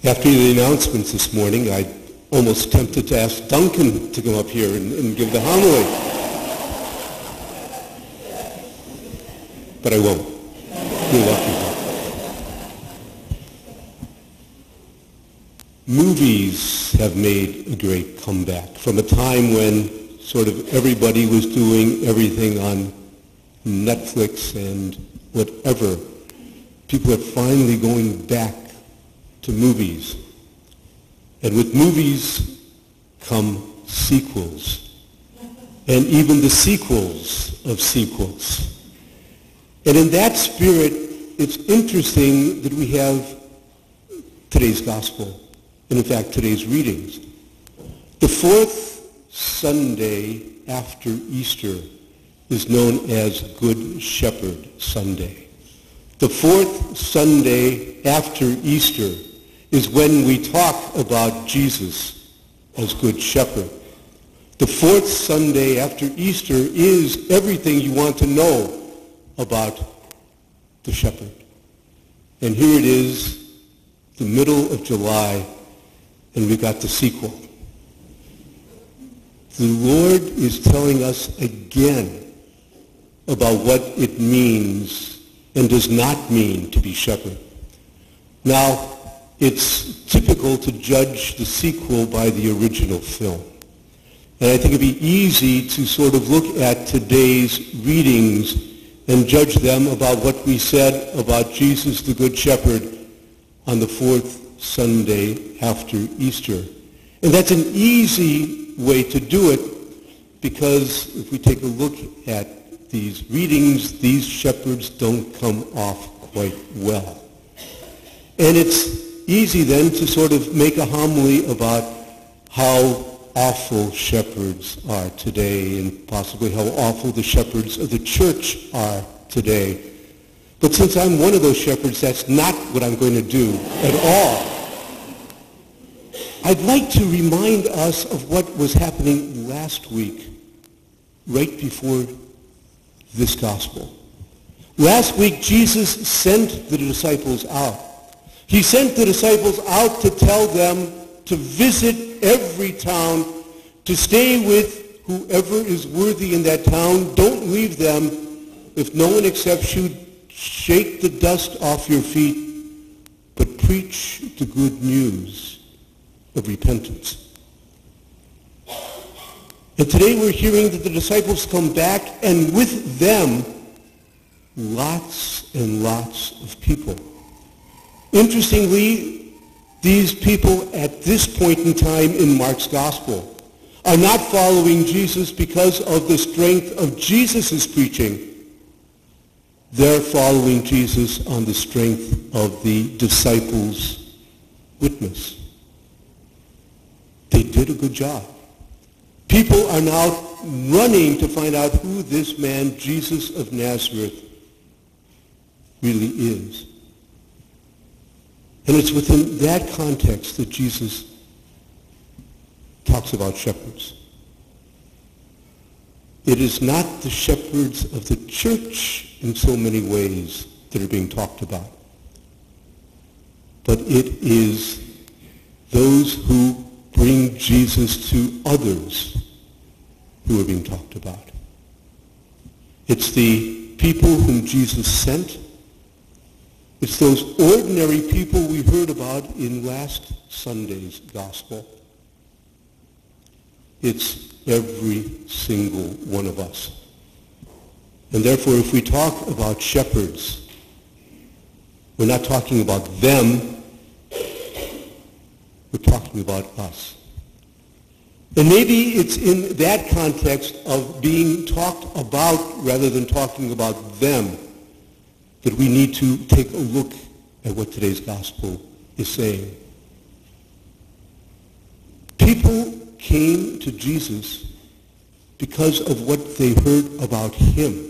After the announcements this morning, I almost tempted to ask Duncan to come up here and give the homily. But I won't. You're lucky. Movies have made a great comeback from a time when sort of everybody was doing everything on Netflix and whatever. People are finally going back to movies. And with movies come sequels. And even the sequels of sequels. And in that spirit, it's interesting that we have today's gospel. And in fact, today's readings. The fourth Sunday after Easter is known as Good Shepherd Sunday. The fourth Sunday after Easter is when we talk about Jesus as Good Shepherd. The fourth Sunday after Easter is everything you want to know about the shepherd. And here it is, the middle of July, and we got the sequel. The Lord is telling us again about what it means and does not mean to be shepherd. Now, it's typical to judge the sequel by the original film. And I think it'd be easy to sort of look at today's readings and judge them about what we said about Jesus the Good Shepherd on the fourth Sunday after Easter. And that's an easy way to do it because if we take a look at these readings, these shepherds don't come off quite well. And it's easy then to sort of make a homily about how awful shepherds are today and possibly how awful the shepherds of the church are today. But since I'm one of those shepherds, that's not what I'm going to do at all. I'd like to remind us of what was happening last week, right before this gospel. Last week, Jesus sent the disciples out. He sent the disciples out to tell them to visit every town, to stay with whoever is worthy in that town. Don't leave them. If no one accepts you, shake the dust off your feet, but preach the good news of repentance. And today we're hearing that the disciples come back, and with them, lots and lots of people. Interestingly, these people at this point in time in Mark's gospel are not following Jesus because of the strength of Jesus' preaching. They're following Jesus on the strength of the disciples' witness. They did a good job. People are now running to find out who this man, Jesus of Nazareth, really is. And it's within that context that Jesus talks about shepherds. It is not the shepherds of the church in so many ways that are being talked about, but it is those who bring Jesus to others who are being talked about. It's the people whom Jesus sent. It's those ordinary people we heard about in last Sunday's gospel. It's every single one of us. And therefore, if we talk about shepherds, we're not talking about them, we're talking about us. And maybe it's in that context of being talked about rather than talking about them that we need to take a look at what today's gospel is saying. People came to Jesus because of what they heard about him.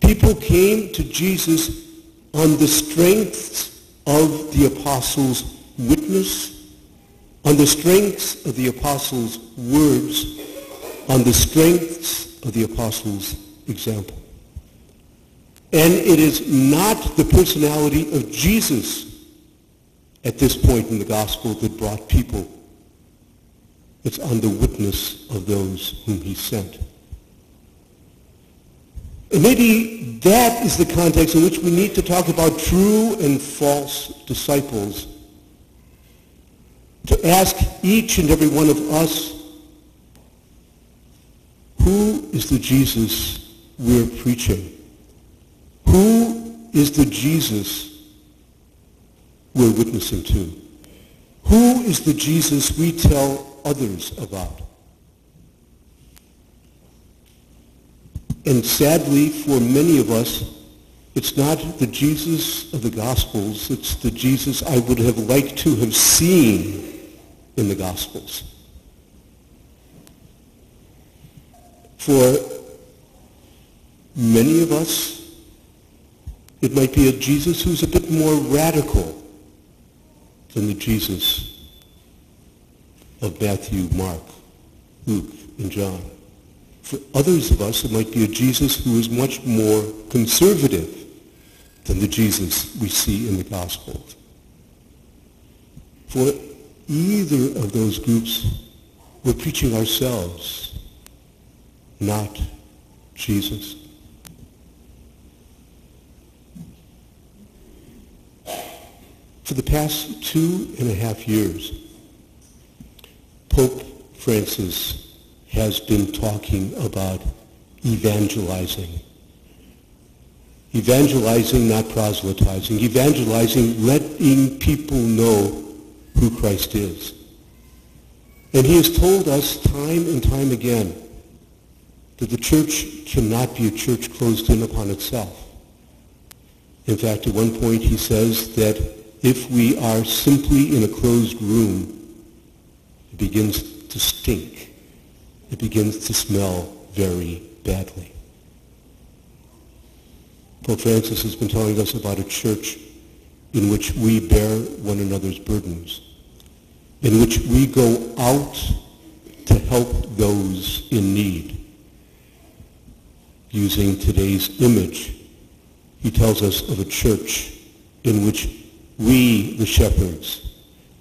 People came to Jesus on the strengths of the apostles' witness, on the strengths of the apostles' words, on the strengths of the apostles' example. And it is not the personality of Jesus at this point in the gospel that brought people. It's on the witness of those whom he sent. And maybe that is the context in which we need to talk about true and false disciples. To ask each and every one of us, who is the Jesus we're preaching? Who is the Jesus we're witnessing to? Who is the Jesus we tell others about? And sadly, for many of us, it's not the Jesus of the Gospels, it's the Jesus I would have liked to have seen in the Gospels. For many of us, it might be a Jesus who's a bit more radical than the Jesus of Matthew, Mark, Luke, and John. For others of us, it might be a Jesus who is much more conservative than the Jesus we see in the Gospels. For either of those groups, we're preaching ourselves, not Jesus. For the past 2.5 years, Pope Francis has been talking about evangelizing. Evangelizing, not proselytizing. Evangelizing, letting people know who Christ is. And he has told us time and time again that the church cannot be a church closed in upon itself. In fact, at one point he says that if we are simply in a closed room, it begins to stink. It begins to smell very badly. Pope Francis has been telling us about a church in which we bear one another's burdens, in which we go out to help those in need. Using today's image, he tells us of a church in which we, the shepherds,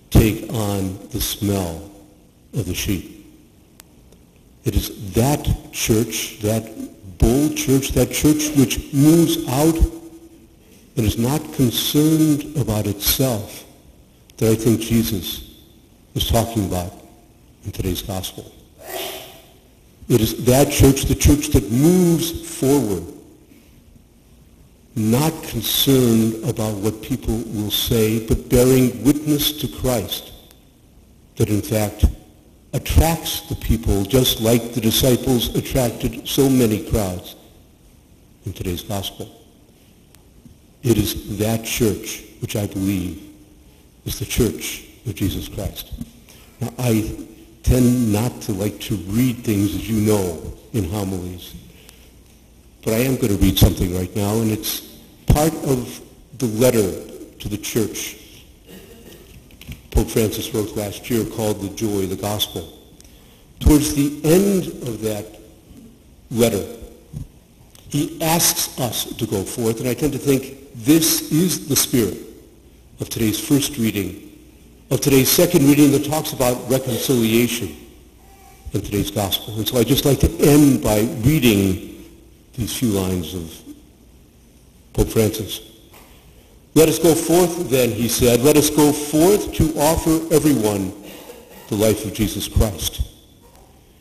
take on the smell of the sheep. It is that church, that bold church, that church which moves out and is not concerned about itself, that I think Jesus is talking about in today's gospel. It is that church, the church that moves forward, not concerned about what people will say, but bearing witness to Christ, that in fact attracts the people just like the disciples attracted so many crowds in today's gospel. It is that church which I believe is the church of Jesus Christ. Now, I tend not to like to read things, as you know, in homilies, but I am going to read something right now, and it's part of the letter to the church Pope Francis wrote last year called The Joy of the Gospel. Towards the end of that letter, he asks us to go forth, and I tend to think this is the spirit of today's first reading, of today's second reading that talks about reconciliation in today's gospel. And so I'd just like to end by reading these few lines of Pope Francis. Let us go forth then, he said, let us go forth to offer everyone the life of Jesus Christ.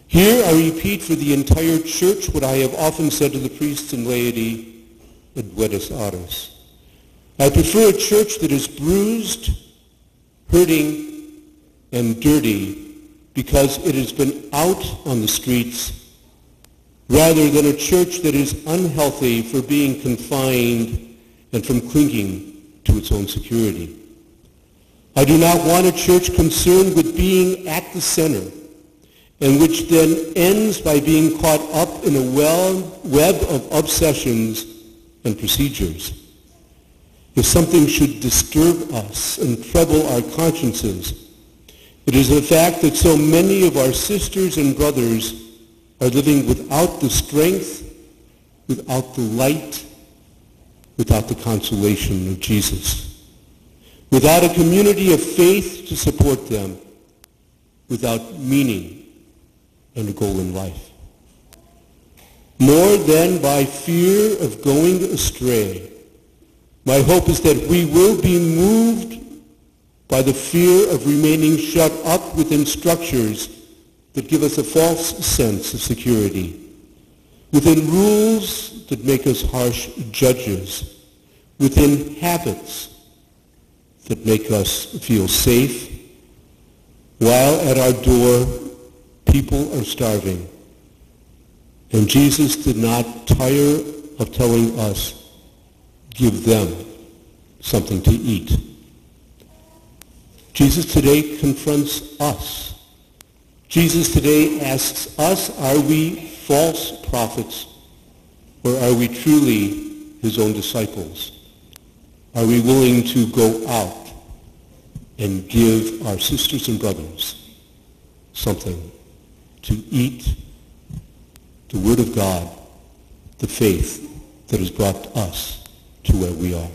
Here I repeat for the entire church what I have often said to the priests and laity at Buenos Aires. I prefer a church that is bruised, hurting, and dirty because it has been out on the streets, rather than a church that is unhealthy for being confined and from clinging to its own security. I do not want a church concerned with being at the center, and which then ends by being caught up in a web of obsessions and procedures. If something should disturb us and trouble our consciences, it is the fact that so many of our sisters and brothers are living without the strength, without the light, without the consolation of Jesus. without a community of faith to support them, without meaning and a goal in life. More than by fear of going astray, my hope is that we will be moved by the fear of remaining shut up within structures that give us a false sense of security, within rules that make us harsh judges, within habits that make us feel safe, while at our door people are starving. And Jesus did not tire of telling us, give them something to eat. Jesus today confronts us. Jesus today asks us, are we false prophets, or are we truly his own disciples? Are we willing to go out and give our sisters and brothers something to eat, the Word of God, the faith that has brought us to where we are?